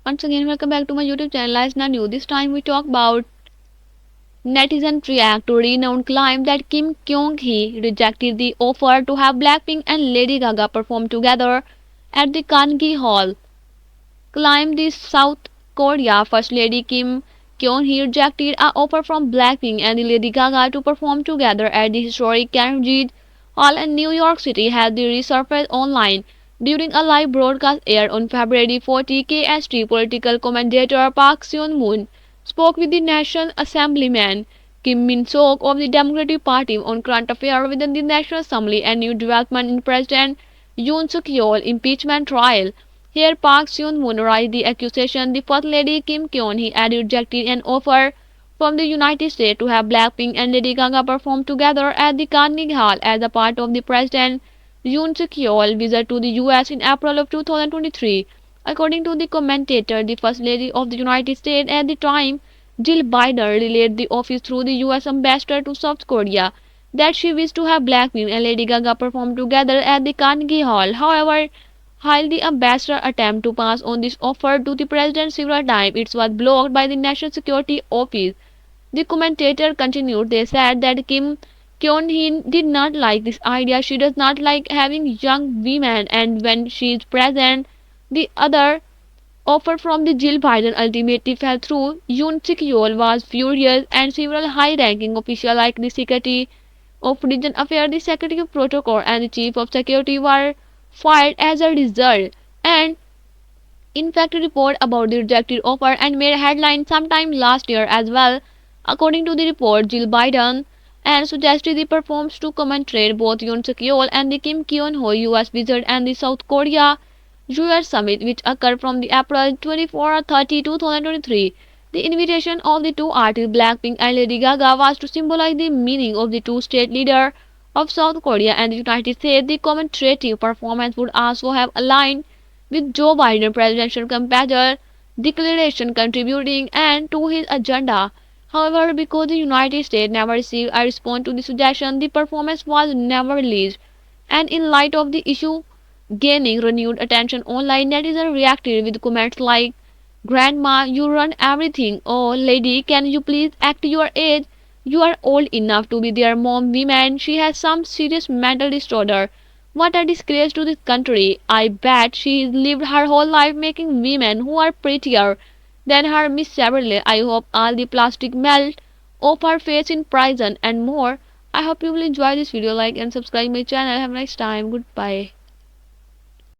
Once again, welcome back to my YouTube channel. As new. This time we talk about netizens react to renowned claim that Kim Kyung Hee rejected the offer to have Blackpink and Lady Gaga perform together at the Carnegie Hall. Claim the South Korea First Lady Kim Kyung Hee rejected an offer from Blackpink and Lady Gaga to perform together at the historic Carnegie Hall in New York City has resurfaced online. During a live broadcast aired on February 40, KST political commentator Park Seon-moon spoke with the National Assemblyman Kim Min-sok of the Democratic Party on current affairs within the National Assembly and new development in President Yoon Suk-yeol impeachment trial. Here Park Seon-moon raised the accusation the First Lady Kim Kyung-hee had rejected an offer from the United States to have Blackpink and Lady Gaga perform together at the Carnegie Hall as a part of the President Yoon Suk-yeol visit to the US in April of 2023. According to the commentator, the First Lady of the United States at the time, Jill Biden, relayed the office through the US ambassador to South Korea that she wished to have Blackpink and Lady Gaga perform together at the Carnegie Hall. However, while the ambassador attempted to pass on this offer to the president several times, it was blocked by the National Security Office. The commentator continued, they said that Kim Kyung-hee did not like this idea. She does not like having young women, and when she is present, the other offer from the Jill Biden ultimately fell through. Yoon Suk-yeol was furious, and several high-ranking officials like the Secretary of Regional Affairs, the Secretary of Protocol, and the Chief of Security were fired as a result. And in fact, a report about the rejected offer and made headlines sometime last year as well. According to the report, Jill Biden and suggested the performs to commentate both Yoon Suk-yeol and the Kim Kyung-ho US visit and the South Korea US summit, which occurred from the April 24-30, 2023. The invitation of the two artists, Blackpink and Lady Gaga, was to symbolize the meaning of the two state leaders of South Korea and the United States. The commemorative performance would also have aligned with Joe Biden's presidential campaign declaration contributing and to his agenda. However, because the United States never received a response to the suggestion, the performance was never released. And in light of the issue gaining renewed attention online, netizens reacted with comments like, "Grandma, you run everything. Oh, lady, can you please act your age? You are old enough to be their mom woman. She has some serious mental disorder. What a disgrace to this country. I bet she's lived her whole life making women who are prettier than her miserably. I hope all the plastic melt off her face in prison," and more. I hope you will enjoy this video. Like and subscribe my channel. Have a nice time. Goodbye.